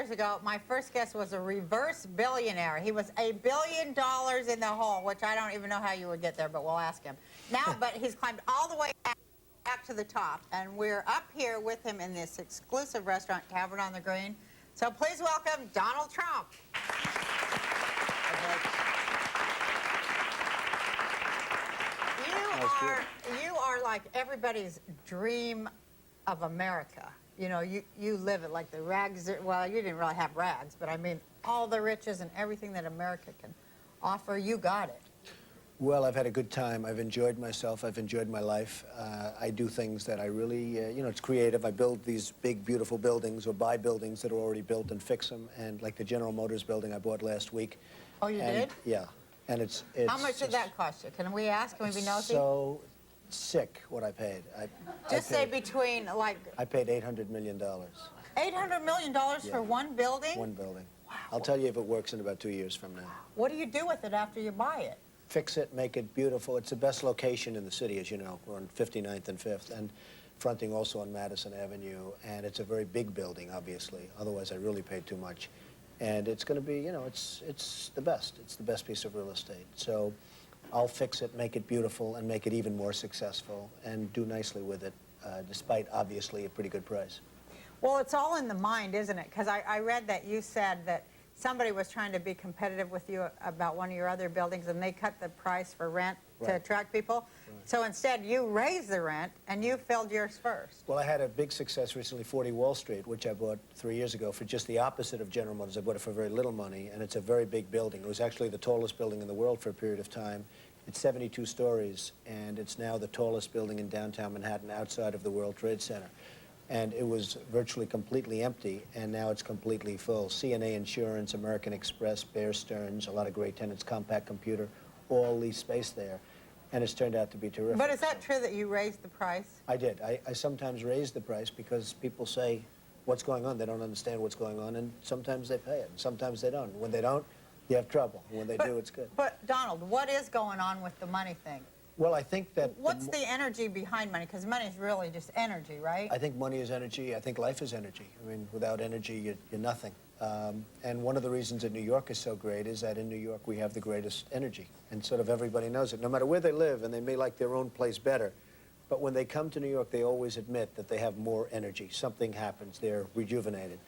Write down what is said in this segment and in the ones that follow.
years ago, my first guest was a reverse billionaire. He was $1 billion in the hole, which I don't even know how you would get there, but we'll ask him. Now, but he's climbed all the way back to the top, and we're up here with him in this exclusive restaurant, Tavern on the Green. So please welcome Donald Trump. You are like everybody's dream of America. You know, you live it like the rags, well, you didn't really have rags, but I mean, all the riches and everything that America can offer, you got it. Well, I've had a good time. I've enjoyed myself. I've enjoyed my life. I do things that I really, you know, it's creative. I build these big, beautiful buildings or buy buildings that are already built and fix them. And like the General Motors building I bought last week. Oh, you did? Yeah. And it's How much did that cost you? Can we ask? Can we be nosy? So sick what I paid. Just say between, like... I paid $800 million. $800 million for one building? One building. Wow. I'll tell you if it works in about 2 years from now. What do you do with it after you buy it? Fix it, make it beautiful. It's the best location in the city, as you know. We're on 59th and 5th, and fronting also on Madison Avenue. And it's a very big building, obviously. Otherwise, I really paid too much. And it's going to be, you know, it's the best. It's the best piece of real estate. So I'll fix it, make it beautiful, and make it even more successful, and do nicely with it, despite, obviously, a pretty good price. Well, it's all in the mind, isn't it? Because I read that you said that somebody was trying to be competitive with you about one of your other buildings, and they cut the price for rent to attract people. Right. So instead, you raised the rent, and you filled yours first. Well, I had a big success recently, 40 Wall Street, which I bought 3 years ago for just the opposite of General Motors. I bought it for very little money, and it's a very big building. It was actually the tallest building in the world for a period of time. It's 72 stories, and it's now the tallest building in downtown Manhattan outside of the World Trade Center. And it was virtually completely empty, and now it's completely full. CNA Insurance, American Express, Bear Stearns, a lot of great tenants, Compact Computer, all lease space there. And it's turned out to be terrific. But is that true that you raised the price? I did. I sometimes raise the price because people say, what's going on? They don't understand what's going on, and sometimes they pay it, and sometimes they don't. When they don't, you have trouble. When they do, it's good. But, Donald, what is going on with the money thing? Well, I think that... What's the energy behind money? Because money is really just energy, right? I think money is energy. I think life is energy. I mean, without energy, you're nothing. And one of the reasons that New York is so great is that in New York we have the greatest energy. And sort of everybody knows it, no matter where they live, and they may like their own place better. But when they come to New York, they always admit that they have more energy. Something happens. They're rejuvenated.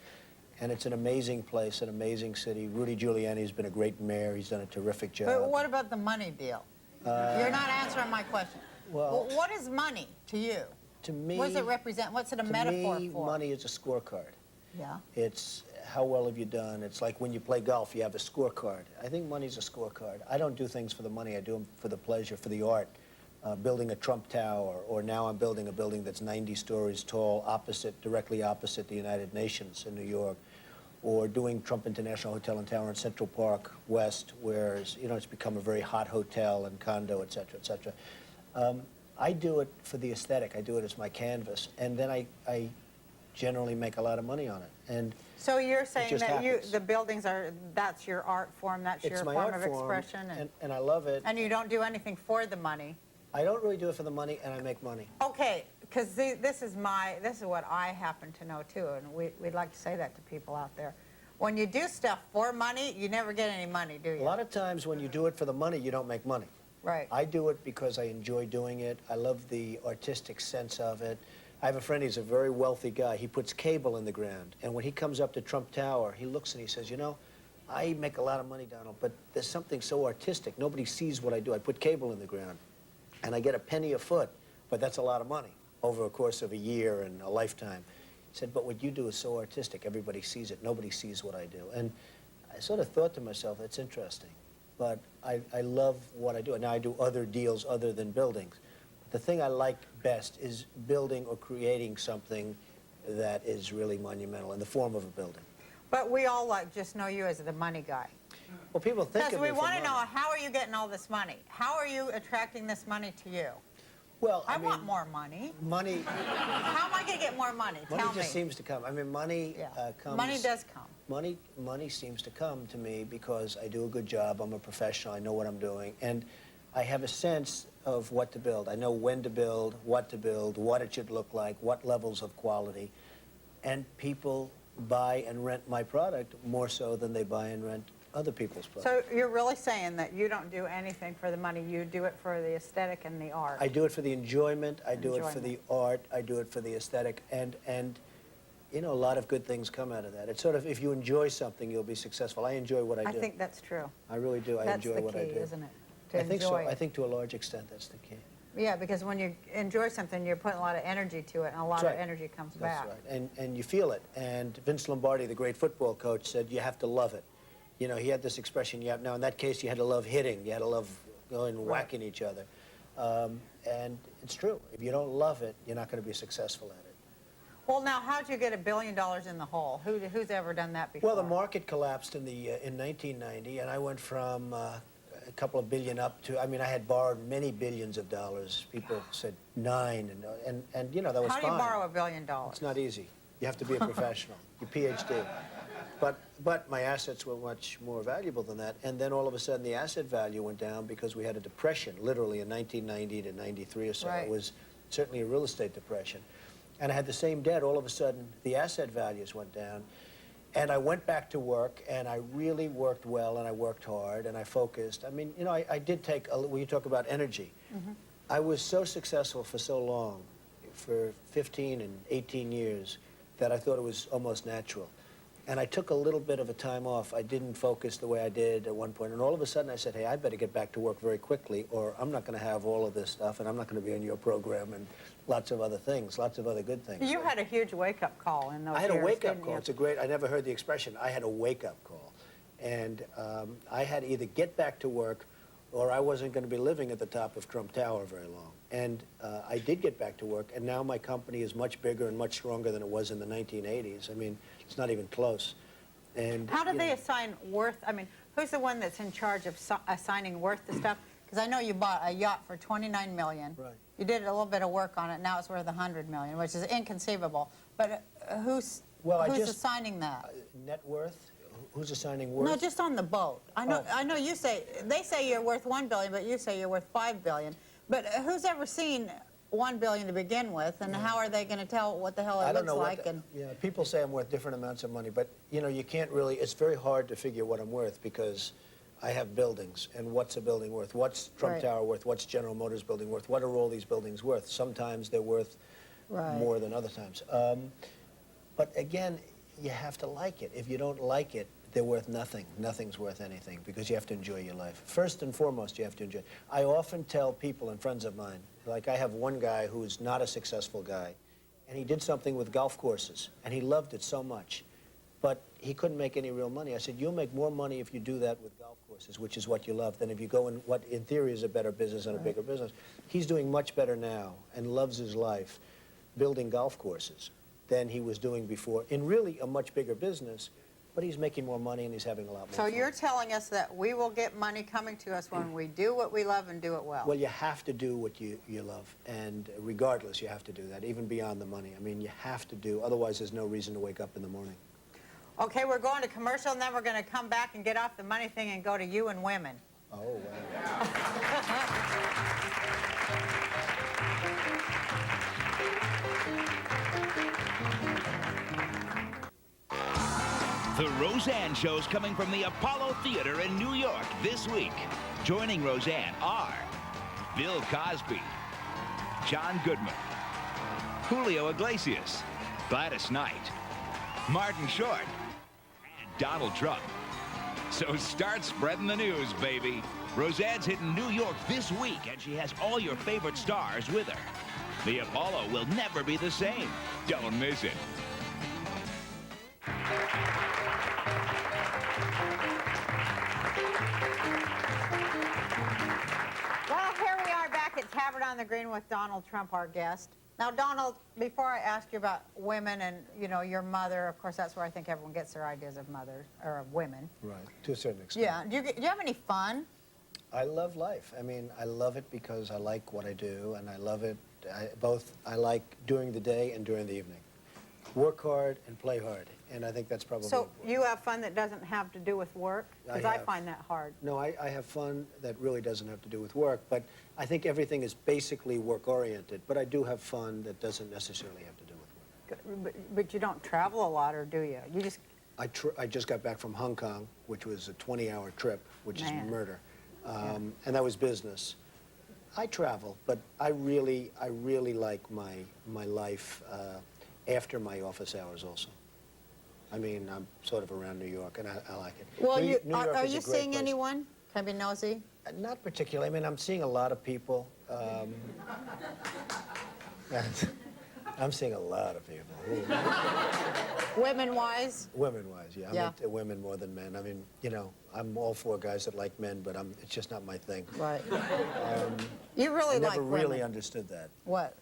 And it's an amazing place, an amazing city. Rudy Giuliani's been a great mayor. He's done a terrific job. But what about the money deal? You're not answering my question. Well, what is money to you? To me... What does it represent? What's it a metaphor for? To me, money is a scorecard. Yeah. It's how well have you done. It's like when you play golf, you have a scorecard. I think money's a scorecard. I don't do things for the money. I do them for the pleasure, for the art. Building a Trump Tower, or now I'm building a building that's 90 stories tall, directly opposite the United Nations in New York. Or doing Trump International Hotel and Tower in Central Park West, where, you know, it's become a very hot hotel and condo, et cetera, et cetera. I do it for the aesthetic. I do it as my canvas, and then I generally make a lot of money on it. And so you're saying that the buildings that's your art form, that's your form of expression? And I love it. And you don't do anything for the money? I don't really do it for the money, and I make money. Okay, because this is what I happen to know too, and we'd like to say that to people out there. When you do stuff for money, you never get any money, do you? A lot of times when you do it for the money, you don't make money. Right. I do it because I enjoy doing it. I love the artistic sense of it. I have a friend, he's a very wealthy guy. He puts cable in the ground, and when he comes up to Trump Tower, he looks and he says, you know, I make a lot of money, Donald, but there's something so artistic. Nobody sees what I do. I put cable in the ground. And I get a penny a foot, but that's a lot of money over a course of a year and a lifetime. He said, but what you do is so artistic. Everybody sees it. Nobody sees what I do. And I sort of thought to myself, that's interesting. But I love what I do. Now, I do other deals other than buildings. But the thing I like best is building or creating something that is really monumental in the form of a building. But we all just know you as the money guy. Well, people think of me for money. Because we want to know, how are you getting all this money? How are you attracting this money to you? Well, I want more money. Money. How am I going to get more money? Tell me. Money just seems to come. I mean, money comes. Money does come. Money seems to come to me because I do a good job. I'm a professional. I know what I'm doing. And I have a sense of what to build. I know when to build, what it should look like, what levels of quality. And people buy and rent my product more so than they buy and rent other people's products. So you're really saying that you don't do anything for the money, you do it for the aesthetic and the art? I do it for the enjoyment, I do it for the art, I do it for the aesthetic, and you know, a lot of good things come out of that. It's sort of, if you enjoy something, you'll be successful. I enjoy what I do. I think that's true. I really do. I enjoy what I do. That's the key, isn't it? To I think so. enjoy it. I think to a large extent that's the key. Yeah, because when you enjoy something, you're putting a lot of energy to it, and a lot of energy comes back. That's right. And you feel it. And Vince Lombardi, the great football coach, said you have to love it. You know, he had this expression, now in that case, you had to love hitting. You had to love going and whacking each other. And it's true. If you don't love it, you're not going to be successful at it. Well, now, how'd you get $1 billion in the hole? Who's ever done that before? Well, the market collapsed in 1990, and I went from a couple of billion up to, I mean, I had borrowed many billions of dollars. People said 9, and you know, that was fine. How do you borrow $1 billion? It's not easy. You have to be a professional. Your PhD. But my assets were much more valuable than that. And then all of a sudden the asset value went down because we had a depression, literally in 1990 to 93 or so. Right. It was certainly a real estate depression. And I had the same debt. All of a sudden the asset values went down. And I went back to work, and I really worked well, and I worked hard, and I focused. I mean, you know, I did take, when you talk about energy, I was so successful for so long, for 15 and 18 years, that I thought it was almost natural. And I took a little bit of a time off. I didn't focus the way I did at one point. And all of a sudden I said, hey, I better get back to work very quickly, or I'm not going to have all of this stuff, and I'm not going to be on your program, and lots of other things, lots of other good things. You had a huge wake-up call in those years. I had a wake-up call. You? It's a great, I never heard the expression. I had a wake-up call. And I had to either get back to work, or I wasn't going to be living at the top of Trump Tower very long. And I did get back to work, and now my company is much bigger and much stronger than it was in the 1980s. I mean, it's not even close. And how do they assign worth? I mean, who's the one that's in charge of assigning worth to stuff? Because I know you bought a yacht for $29 million. Right. You did a little bit of work on it. Now it's worth $100 million, which is inconceivable. But who's assigning that? Net worth? Who's assigning worth? No, just on the boat. I know you say, they say you're worth $1 billion, but you say you're worth $5 billion. But who's ever seen $1 billion to begin with, and how are they going to tell what the hell it looks like? Yeah, people say I'm worth different amounts of money, but you know, you can't really. It's very hard to figure what I'm worth because I have buildings, and what's a building worth? What's Trump Tower worth? What's General Motors building worth? What are all these buildings worth? Sometimes they're worth more than other times. But again, you have to like it. If you don't like it, they're worth nothing. Nothing's worth anything because you have to enjoy your life. First and foremost, you have to enjoy it. I often tell people and friends of mine, like I have one guy who's not a successful guy, and he did something with golf courses, and he loved it so much, but he couldn't make any real money. I said, you'll make more money if you do that with golf courses, which is what you love, than if you go in what in theory is a better business and a bigger business. He's doing much better now and loves his life building golf courses than he was doing before in really a much bigger business, but he's making more money and he's having a lot more fun. So you're telling us that we will get money coming to us when we do what we love and do it well. Well, you have to do what you love, and regardless, you have to do that, even beyond the money. I mean, you have to do, otherwise there's no reason to wake up in the morning. Okay, we're going to commercial, and then we're going to come back and get off the money thing and go to you and women. Oh, wow. The Roseanne Show's coming from the Apollo Theater in New York this week. Joining Roseanne are Bill Cosby, John Goodman, Julio Iglesias, Gladys Knight, Martin Short, and Donald Trump. So start spreading the news, baby. Roseanne's hitting New York this week, and she has all your favorite stars with her. The Apollo will never be the same. Don't miss it. Well, here we are back at Tavern on the Green with Donald Trump, our guest. Now, Donald, before I ask you about women and, you know, your mother, of course, that's where I think everyone gets their ideas of mothers, or of women. Right, to a certain extent. Yeah. Do you have any fun? I love life. I mean, I love it because I like what I do, and I love it. I like during the day and during the evening. Work hard and play hard, and I think that's probably So important. you have fun that doesn't have to do with work? Because I find that hard. No, I have fun that really doesn't have to do with work, but I think everything is basically work-oriented, but I do have fun that doesn't necessarily have to do with work. But you don't travel a lot, or do you? You just... I just got back from Hong Kong, which was a 20-hour trip, which is Man. murder. And that was business. I travel, but I really like my life after my office hours also. I mean, I'm sort of around New York, and I like it. Well, New York are is a you great seeing place. anyone? Can I be nosy? Not particularly. I mean, I'm seeing a lot of people. I'm seeing a lot of people. Women-wise? Women-wise, yeah. I'm Yeah. into women more than men. I mean, you know, I'm all for guys that like men, but it's just not my thing. Right. You really I like never women. really understood that. What?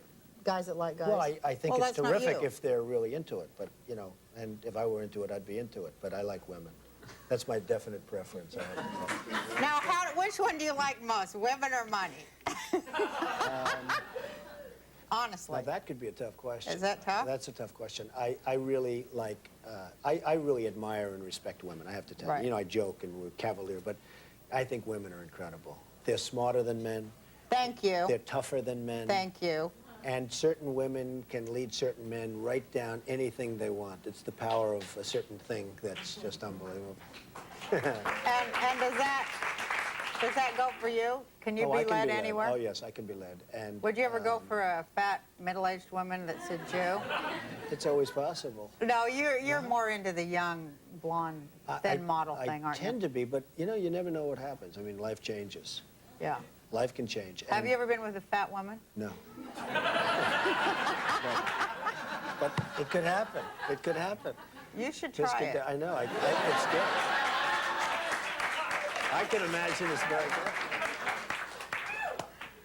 Guys that like guys? Well, I think Well, it's that's not terrific you. if they're really into it, but, you know, and if I were into it, I'd be into it, but I like women. That's my definite preference. I have to say. Now, which one do you like most, women or money? Honestly. Now, that could be a tough question. Is that tough? That's a tough question. I really like, I really admire and respect women, I have to tell Right. you. You know, I joke and we're cavalier, but I think women are incredible. They're smarter than men. Thank you. They're tougher than men. Thank you. And certain women can lead certain men right down anything they want. It's the power of a certain thing that's just unbelievable. And does that go for you? Can you Oh, I be can led be anywhere? Oh, yes, I can be led. And Would you ever go for a fat, middle-aged woman that's a Jew? It's always possible. No, you're more into the young, blonde, thin model thing, I aren't tend you? to be, but you know, you never know what happens. I mean, life changes. Yeah. Life can change. Have and- you ever been with a fat woman? No. but it could happen. It could happen. You should Just try could- it. I know. It's good. I can imagine it's very good.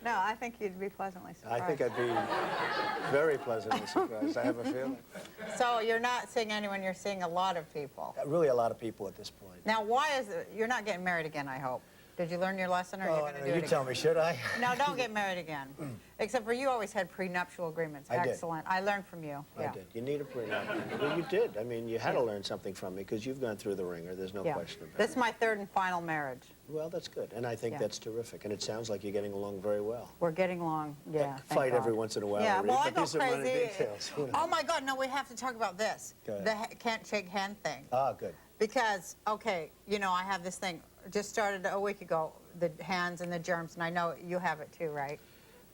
No, I think you'd be pleasantly surprised. I think I'd be very pleasantly surprised. I have a feeling. So you're not seeing anyone, you're seeing a lot of people. Really a lot of people at this point. Now, why is it, you're not getting married again, I hope. Did you learn your lesson, or are you Oh, going to do you it tell again? me, should I? No, don't get married again. Except for you always had prenuptial agreements. I did. Excellent. I learned from you. I Yeah. did. You need a prenup. Well, you did. I mean, you had to learn something from me because you've gone through the ringer. There's no Yeah. question about This it. is my third and final marriage. Well, that's good. And I think Yeah. that's terrific. And it sounds like you're getting along very well. We're getting along. Yeah. thank Fight every God. once in a while. Yeah, Reed, well, I but go these are minor crazy. details. You know. Oh my God, no, we have to talk about this. Go ahead. The can't shake hand thing. Ah, good. Because, okay, you know, I have this thing, just started a week ago, the hands and the germs, and I know you have it too, right?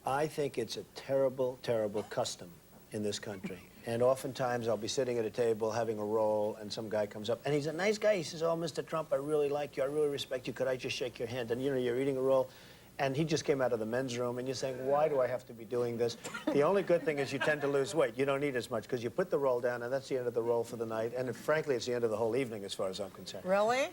I think it's a terrible, terrible custom in this country. And oftentimes I'll be sitting at a table having a roll, and some guy comes up, and he's a nice guy. He says, "Oh, Mr. Trump, I really like you. I really respect you. Could I just shake your hand?" And, you know, you're eating a roll, and he just came out of the men's room, and you're saying, "Why do I have to be doing this?" The only good thing is you tend to lose weight. You don't eat as much because you put the roll down, and that's the end of the roll for the night. And frankly, it's the end of the whole evening as far as I'm concerned. Really?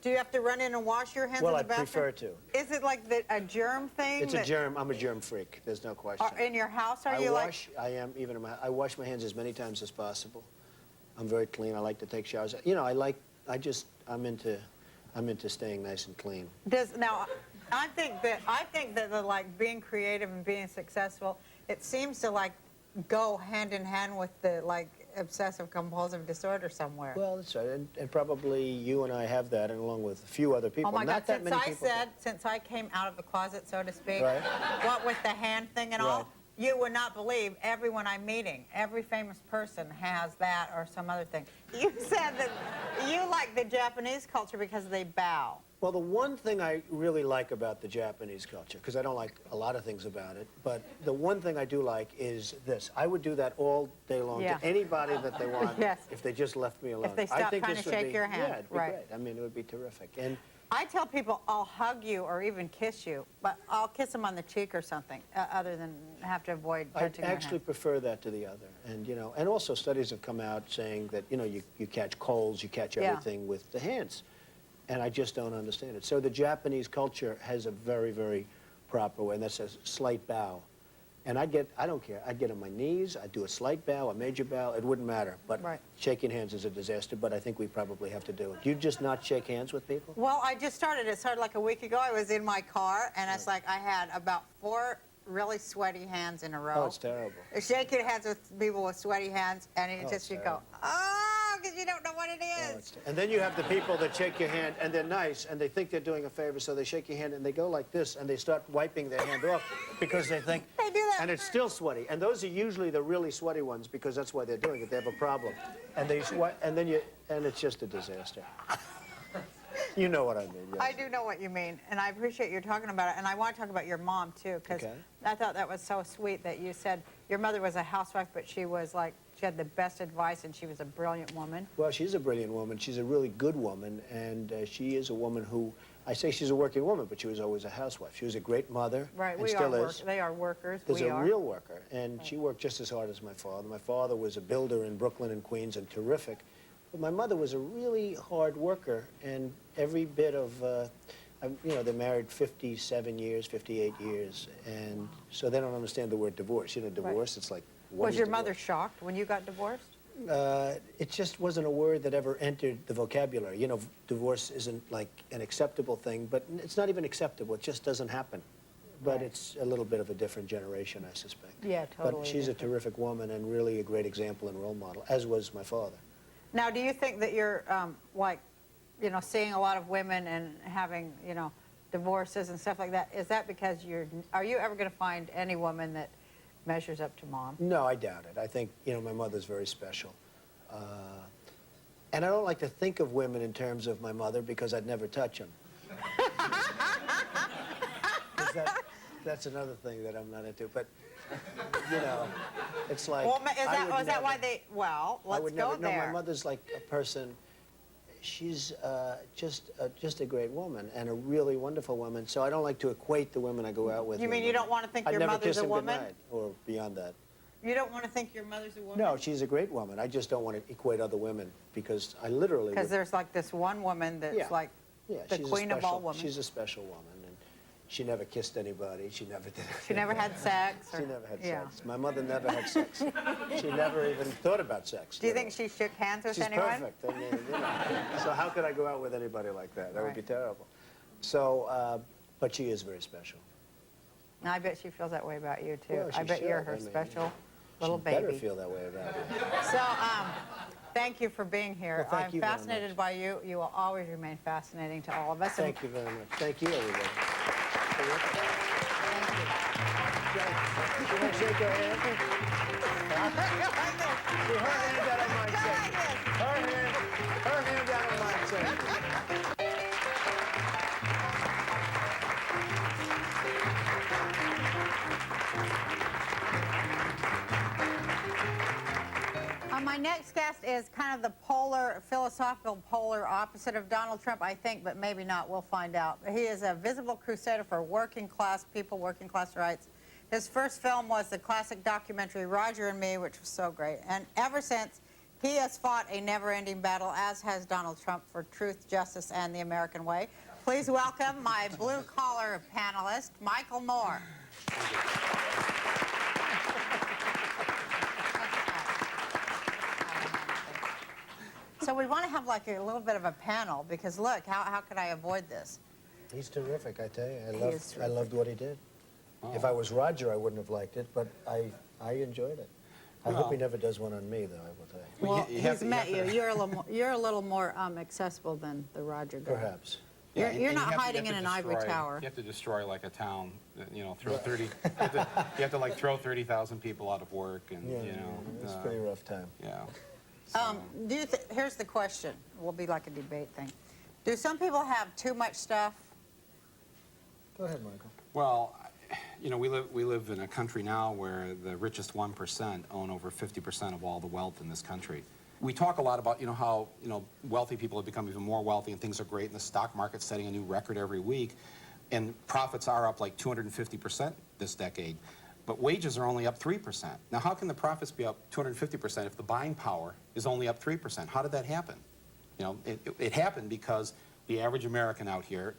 Do you have to run in and wash your hands Well, in the I'd bathroom? prefer to. Is it like a germ thing? It's a germ. I'm a germ freak. There's no question. In your house, are you like... I am, even in my, I wash my hands as many times as possible. I'm very clean. I like to take showers. You know, I'm into staying nice and clean. Now, I think that the, like, being creative and being successful, it seems to, like, go hand in hand with the, like, obsessive compulsive disorder somewhere. Well, that's right. And probably you and I have that, and along with a few other people. Oh my Not God, that many people. since I came out of the closet, so to speak, Right. what with the hand thing and all, Right. you would not believe everyone I'm meeting, every famous person has that or some other thing. You said that you like the Japanese culture because they bow. Well, the one thing I really like about the Japanese culture, because I don't like a lot of things about it, but the one thing I do like is this. I would do that all day long Yeah. to anybody that they want Yes. if they just left me alone. If they I stopped think trying this to would shake be, your hand. Yeah, it'd be Right. great. I mean, it would be terrific. And I tell people I'll hug you or even kiss you, but I'll kiss them on the cheek or something, other than have to avoid I touching their actually hand. prefer that to the other. And, you know, and also studies have come out saying that, you know, you catch colds, you catch Yeah. everything with the hands. And I just don't understand it. So the Japanese culture has a very, very proper way, and that's a slight bow. And I don't care. I'd get on my knees, I'd do a slight bow, a major bow, it wouldn't matter. But Right. shaking hands is a disaster, but I think we probably have to do it. You just not shake hands with people? Well, I just started. It started like a week ago. I was in my car, and it's like I had about 4 really sweaty hands in a row. Oh, it's terrible. Shaking hands with people with sweaty hands, and it Oh, just, you it's go, oh, because you don't know what it Oh, is. and then you have the people that shake your hand, and they're nice, and they think they're doing a favor, so they shake your hand, and they go like this, and they start wiping their hand off because they think, They do that And it's still sweaty. And those are usually the really sweaty ones because that's why they're doing it. They have a problem. And they sweat, and then and it's just a disaster. You know what I mean, yes. I do know what you mean, and I appreciate you talking about it. And I want to talk about your mom, too, because Okay. I thought that was so sweet that you said your mother was a housewife, but she was like, she had the best advice, and she was a brilliant woman. Well, she's a brilliant woman. She's a really good woman, and she is a woman who, I say she's a working woman, but she was always a housewife. She was a great mother, Right, and still is. They are workers, There's we a are. real worker, and she worked just as hard as my father. My father was a builder in Brooklyn and Queens and terrific. But my mother was a really hard worker, and every bit of, you know, they're married 57 years, 58 years, and so they don't understand the word divorce. You know, divorce, it's like, what Was is your divorce? mother shocked when you got divorced? It just wasn't a word that ever entered the vocabulary. You know, divorce isn't like an acceptable thing, but it's not even acceptable. It just doesn't happen. But Right. it's a little bit of a different generation, I suspect. Yeah, totally But she's a different. terrific woman and really a great example and role model, as was my father. Now, do you think that you're, like, you know, seeing a lot of women and having, you know, divorces and stuff like that, is that because are you ever going to find any woman that measures up to Mom? No, I doubt it. I think, you know, my mother's very special. And I don't like to think of women in terms of my mother because I'd never touch them. That's another thing that I'm not into. But, you know, it's like... Well, I would that why never- they, well, I let's would go never, no, there. my mother's like a person, she's just a great woman and a really wonderful woman, so I don't like to equate the women I go out with. You mean you don't want to think I'd your never mother's kiss a them woman? goodnight, or beyond that. You don't want to think your mother's a woman? No, she's a great woman. I just don't want to equate other women because I literally Because would, there's like this one woman that's Yeah. like yeah, the she's queen a of special, all women. She's a special woman, and she never kissed anybody. She never did. She never had sex? Or, She never had yeah. sex. My mother never had sex. She never even thought about sex. Do you think she shook hands with She's anyone? perfect. I mean, you know, so how could I go out with anybody like that? That would be Right. terrible. So, but she is very special. And I bet she feels that way about you, too. Well, she I bet you're should. her I mean, special little She better baby. feel that way about it. So, thank you for being here. Well, thank I'm you very fascinated much. by you. You will always remain fascinating to all of us. Thank you very much. Thank you, everybody. Should I shake her hand? See, her hand out of mine shaking. Her hand out of mine shaking. My next guest is kind of the philosophical polar opposite of Donald Trump, I think, but maybe not. We'll find out. He is a visible crusader for working class people, working class rights. His first film was the classic documentary Roger and Me, which was so great. And ever since, he has fought a never-ending battle, as has Donald Trump, for truth, justice, and the American way. Please welcome my blue-collar panelist, Michael Moore. So we want to have like a little bit of a panel because look, how could I avoid this? He's terrific, I tell you. is I loved what he did. If I was Roger, I wouldn't have liked it, but I enjoyed it. I hope he never does one on me, though, I will tell you. Well, you have he's to- you met have you. to- You're a little more accessible than the Roger guy. Perhaps. You're and not you have to- hiding you in have an to ivory destroy- tower. You have to destroy like a town, you know, throw 30, you have to like throw 30,000 people out of work and, Yeah, you know. it's a pretty rough time. Yeah. Here's the question. Will be like a debate thing. Do some people have too much stuff? Go ahead, Michael. Well, you know, we live in a country now where the richest 1% own over 50% of all the wealth in this country. We talk a lot about, you know, how, you know, wealthy people have become even more wealthy and things are great and the stock market's setting a new record every week and profits are up like 250% this decade, but wages are only up 3%. Now, how can the profits be up 250% if the buying power is only up 3%? How did that happen? You know, it happened because the average American out here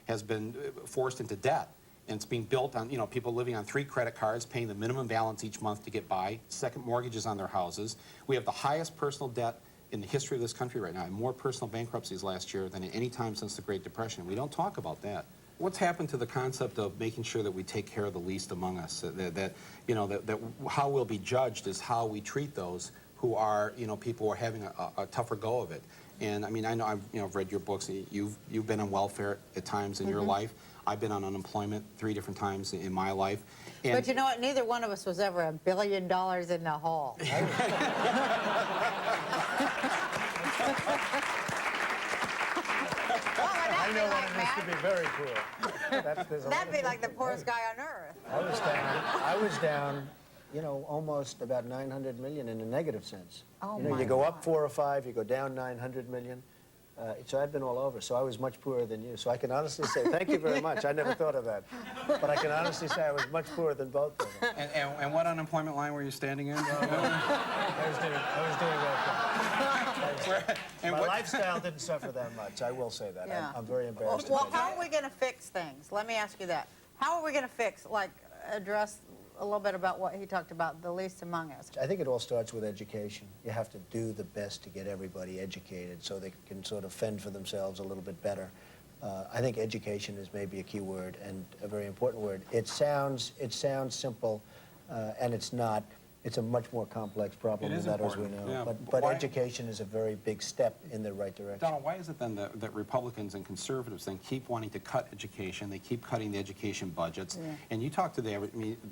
has been forced into debt. And it's being built on, you know, people living on 3 credit cards, paying the minimum balance each month to get by, second mortgages on their houses. We have the highest personal debt in the history of this country right now, and more personal bankruptcies last year than at any time since the Great Depression. We don't talk about that. What's happened to the concept of making sure that we take care of the least among us? That you know, that how we'll be judged is how we treat those who are, you know, people who are having a tougher go of it. And I mean, I know I've read your books. You've been on welfare at times in your life. I've been on unemployment 3 different times in my life. And But you know what? Neither one of us was ever $1 billion in the hole. I know what it is to be very poor. That'd be like the poorest guy on earth. I was down, you know, almost about 900 million in a negative sense. Oh, you know, my you go up God. 4 or 5, you go down 900 million. So I've been all over. So I was much poorer than you. So I can honestly say, thank you very much. I never thought of that. But I can honestly say I was much poorer than both of them. and what unemployment line were you standing in? I was doing okay. And My what- lifestyle didn't suffer that much. I will say that. Yeah. I'm very embarrassed. to Well, say that. how are we going to fix things? Let me ask you that. How are we going to fix, like, address a little bit about what he talked about, the least among us? I think it all starts with education. You have to do the best to get everybody educated so they can sort of fend for themselves a little bit better. I think education is maybe a key word and a very important word. It sounds simple, and it's not. It's a much more complex problem It than is that, as we important, know. yeah. But Why- education is a very big step in the right direction. Donald, why is it then that Republicans and conservatives then keep wanting to cut education? They keep cutting the education budgets. Yeah. And you talk to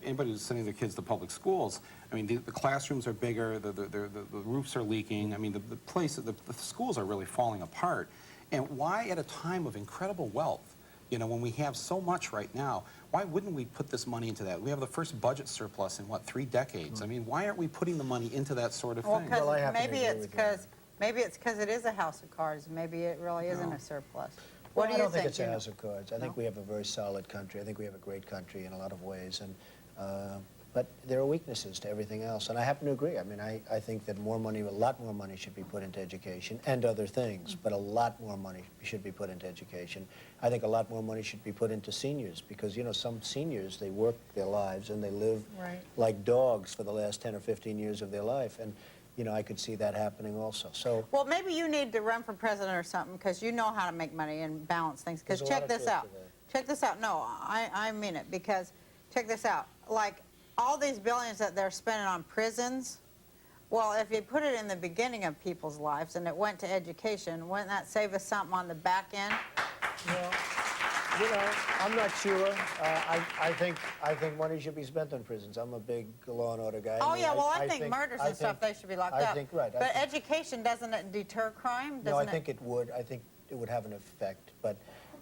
anybody who's sending their kids to public schools, I mean, the classrooms are bigger, the roofs are leaking. I mean, the schools are really falling apart. And why at a time of incredible wealth, you know, when we have so much right now, why wouldn't we put this money into that? We have the first budget surplus in, what, 3 decades? I mean, why aren't we putting the money into that sort of Well, thing? Well, I happen to maybe agree it's with you. because it is a house of cards. Maybe it really isn't a surplus. Well, What do I you don't think think? it's a house of cards. I think No? we have a very solid country. I think we have a great country in a lot of ways. But there are weaknesses to everything else. And I happen to agree. I mean, I think that a lot more money should be put into education and other things, but a lot more money should be put into education. I think a lot more money should be put into seniors because, you know, some seniors, they work their lives and they live Right. like dogs for the last 10 or 15 years of their life. And, you know, I could see that happening also. So Well, maybe you need to run for president or something because you know how to make money and balance things. Because There's a lot check of this truth out. to that. Check this out. No, I mean it because check this out. Like all these billions that they're spending on prisons, well, if you put it in the beginning of people's lives and it went to education, wouldn't that save us something on the back end? well, you know, I'm not sure. I think money should be spent on prisons. I'm a big law and order guy. Oh, mean, yeah, well, I think murders and stuff, think- they should be locked I up. think, right. I But think- education, doesn't it deter crime? No, I Doesn't think it would. I think it would have an effect. But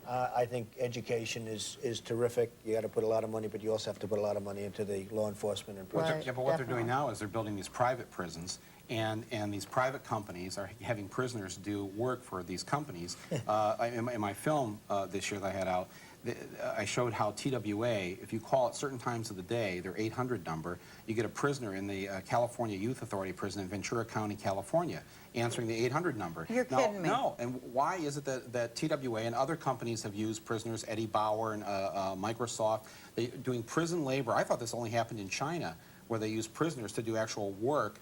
I think education is terrific. You got to put a lot of money, but you also have to put a lot of money into the law enforcement and Right. prisons. Yeah, but what they're doing definitely. now is they're building these private prisons, and these private companies are having prisoners do work for these companies. In my film this year that I had out, I showed how TWA, if you call at certain times of the day, their 800 number, you get a prisoner in the California Youth Authority prison in Ventura County, California, answering the 800 number. You're kidding me. No, and why is it that TWA and other companies have used prisoners, Eddie Bauer and Microsoft, doing prison labor? I thought this only happened in China, where they use prisoners to do actual work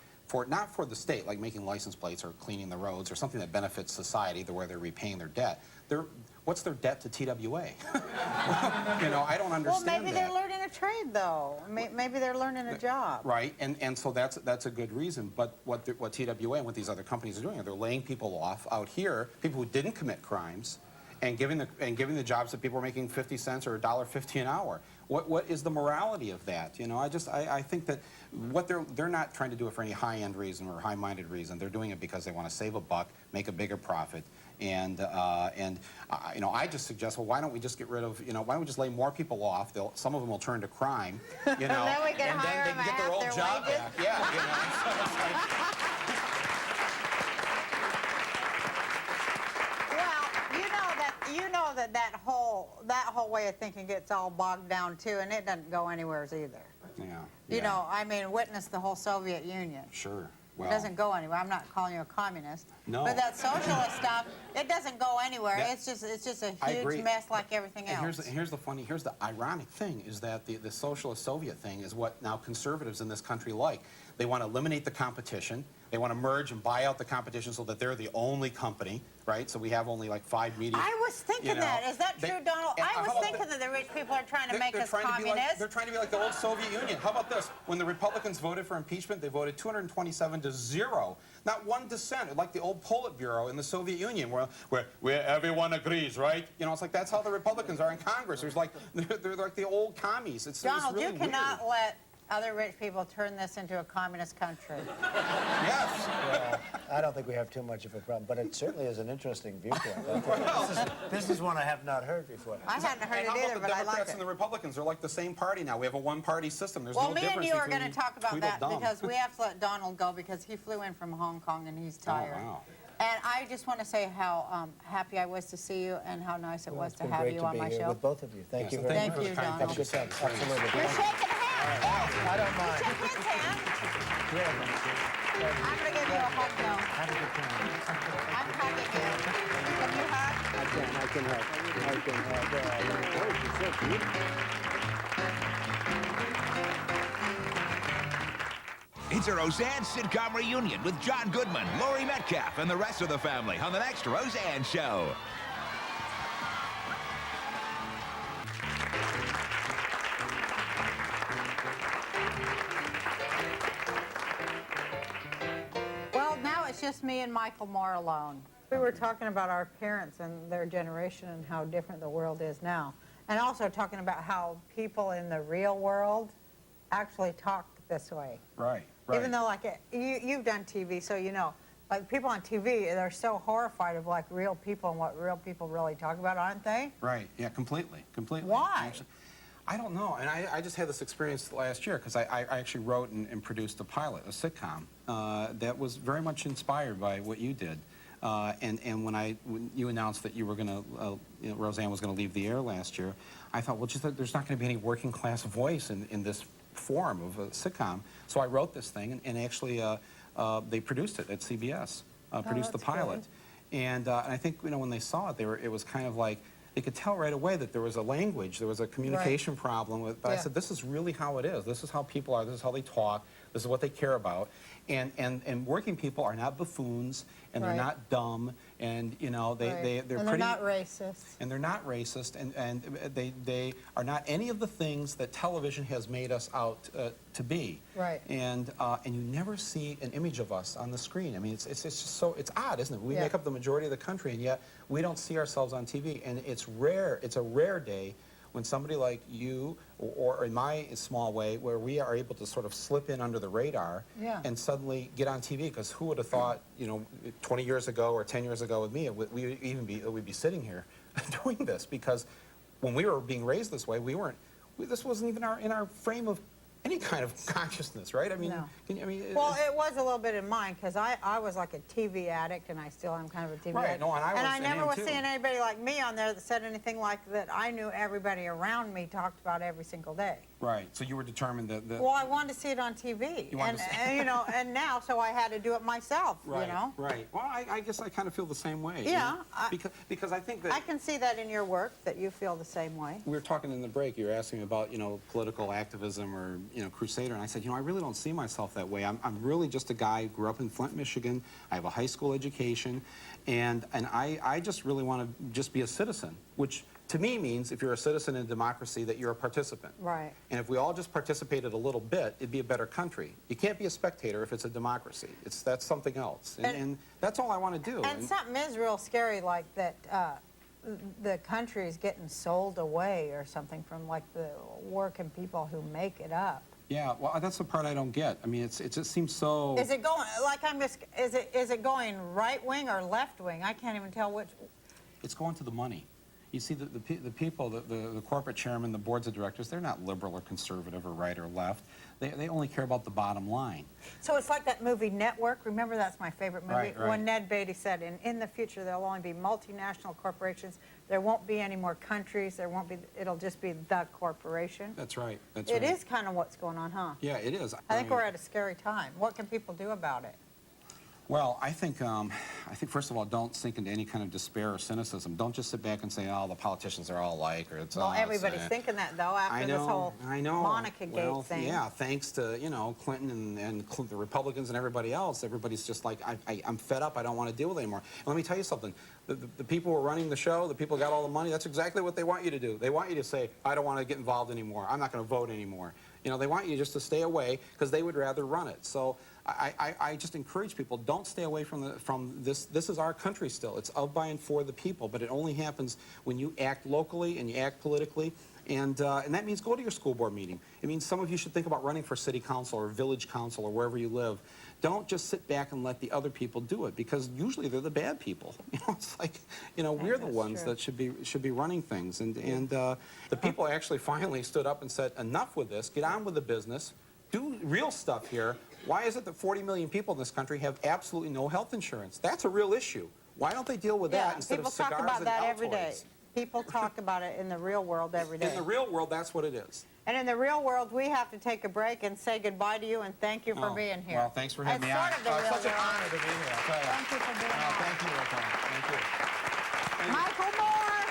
not for the state, like making license plates or cleaning the roads or something that benefits society, where they're repaying their debt. What's their debt to TWA? You know, I don't Well, understand maybe that. they're learning a trade, though. Maybe they're learning a job. Right, and so that's a good reason. But what TWA and what these other companies are doing are they're laying people off out here, people who didn't commit crimes, and giving the jobs that people are making 50 cents or $1.50 an hour. What is the morality of that? You know, I think that what they're not trying to do it for any high-end reason or high-minded reason. They're doing it because they want to save a buck, make a bigger profit. And you know, I just suggest, well, why don't we just get rid of, you know, why don't we just lay more people off? Some of them will turn to crime, you know, Then we can and hire then they them can get at their old half job their back. Yeah, you know. So it's like, Well, you know that whole way of thinking gets all bogged down too, and it doesn't go anywhere either. yeah, You yeah, know, I mean, witness the whole Soviet Union. sure. It Well, doesn't go anywhere. I'm not calling you a communist. No. But that socialist stuff, it doesn't go anywhere. Yeah. It's just a I agree. huge mess like everything and else. here's the ironic thing is that the socialist Soviet thing is what now conservatives in this country like. They want to eliminate the competition. They want to merge and buy out the competition so that they're the only company, right? So we have only like 5 media. I was thinking that. Is that true, Donald? I was thinking that the rich people are trying to make us communists. They're trying to be like the old Soviet Union. How about this? When the Republicans voted for impeachment, they voted 227 to 0. Not one dissent, like the old Politburo in the Soviet Union, where everyone agrees, right? You know, it's like that's how the Republicans are in Congress. There's like they're like the old commies. Donald, really you cannot let other rich people turn this into a communist country. Yes. Well, I don't think we have too much of a problem, but it certainly is an interesting viewpoint. This is one I have not heard before. I hadn't heard it either, but I like it. The Democrats and the Republicans are like the same party now. We have a one-party system. There's well, no me difference and you are between going to talk about that Tweedledum. because we have to let Donald go because he flew in from Hong Kong and he's tired. Oh, wow. And I just want to say how happy I was to see you and how nice it was It's to been have great you to on be my here show. with both of you. Thank you very Thank much. you, Donald. Have a good time. Absolutely. You're shaking hands. I don't mind. Shake his hand. Yeah. I'm going to give you a hug now. Have a good time. I'm hugging you. Can you hug? I can hug. I can hug. Oh, she's so beautiful. It's a Roseanne sitcom reunion with John Goodman, Laurie Metcalf, and the rest of the family on the next Roseanne Show. Well, now it's just me and Michael Moore alone. We were talking about our parents and their generation and how different the world is now. And also talking about how people in the real world actually talk this way. Right. Even though, like, you've done TV, so you know, like, people on TV, they're so horrified of, like, real people and what real people really talk about, aren't they? Right. Yeah, completely. Why? Actually, I don't know. And I just had this experience last year because I actually wrote and produced a pilot, a sitcom, that was very much inspired by what you did. And when you announced that you were going to, Roseanne was going to leave the air last year, I thought, well, just that there's not going to be any working class voice in this form of a sitcom. So I wrote this thing, and actually they produced it at CBS, produced the pilot. Good. And I think, you know, when they saw it, it was kind of like, they could tell right away that there was a language, there was a communication problem with, but I said, this is really how it is. This is how people are, this is how they talk, this is what they care about. And working people are not buffoons, and they're not dumb, and you know they're and pretty. they're not racist. And they're not racist, and they are not any of the things that television has made us out to be. Right. And you never see an image of us on the screen. I mean, it's just so, it's odd, isn't it? We make up the majority of the country, and yet we don't see ourselves on TV. And it's rare. It's a rare day when somebody like you, or in my small way, where we are able to sort of slip in under the radar and suddenly get on TV, because who would have thought, you know, 20 years ago or 10 years ago with me, we'd be sitting here doing this, because when we were being raised this way, this wasn't even in our frame of any kind of consciousness, right? I mean, No. Well, it was a little bit in mine, because I was like a TV addict, and I still am kind of a TV addict. No, and I never was too. seeing anybody like me on there that said anything like that. I knew everybody around me talked about every single day. Right. So you were determined that. Well, I wanted to see it on TV, and you know, and now, so I had to do it myself. Right. You know. Right. Well, I guess I kind of feel the same way. Yeah. You know? Because I think that. I can see that in your work, that you feel the same way. We were talking in the break. You were asking me about, you know, political activism or, you know, crusader, and I said, you know, I really don't see myself that way. I'm really just a guy who grew up in Flint, Michigan. I have a high school education, and I just really want to just be a citizen, which to me means if you're a citizen in a democracy that you're a participant. Right. And if we all just participated a little bit, it'd be a better country. You can't be a spectator if it's a democracy. That's something else. And that's all I want to do. And something is real scary, like that the country is getting sold away or something from like the working people who make it up. Yeah, well, that's the part I don't get. I mean, it just seems so. Is it going is it going right wing or left wing? I can't even tell which. It's going to the money. You see, the people, the corporate chairman, the boards of directors, they're not liberal or conservative or right or left. They only care about the bottom line. So it's like that movie Network. Remember, that's my favorite movie. Right. When Ned Beatty said, in the future, there'll only be multinational corporations. There won't be any more countries. There won't be. It'll just be the corporation. That's right. That's It right. is kind of what's going on, huh? Yeah, it is. I think we're at a scary time. What can people do about it? Well, I think first of all, don't sink into any kind of despair or cynicism. Don't just sit back and say, "Oh, the politicians are all alike," or it's. Well, Oh, everybody's it's, thinking that though after this whole Monica Gate thing. Yeah, thanks to Clinton and the Republicans and everybody else, everybody's just like, I'm fed up. I don't want to deal with it anymore. And let me tell you something. The people who are running the show, the people who got all the money, that's exactly what they want you to do. They want you to say, I don't want to get involved anymore. I'm not going to vote anymore. They want you just to stay away because they would rather run it. So I just encourage people, don't stay away from this. This is our country still. It's of, by, and for the people, but it only happens when you act locally and you act politically. And that means go to your school board meeting. It means some of you should think about running for city council or village council or wherever you live. Don't just sit back and let the other people do it, because usually they're the bad people. It's like, we're the ones that should be running things. And the people actually finally stood up and said, enough with this. Get on with the business. Do real stuff here. Why is it that 40 million people in this country have absolutely no health insurance? That's a real issue. Why don't they deal with that instead of cigars and people talk about that every day. Altoids? People talk about it in the real world every day. In the real world, that's what it is. And in the real world, we have to take a break and say goodbye to you and thank you for being here. Well, thanks for having me on. It's sort of the It's such real an honor to be here. I'll tell you. Thank you for being on. Thank you, Roseanne. Thank you. Michael Moore!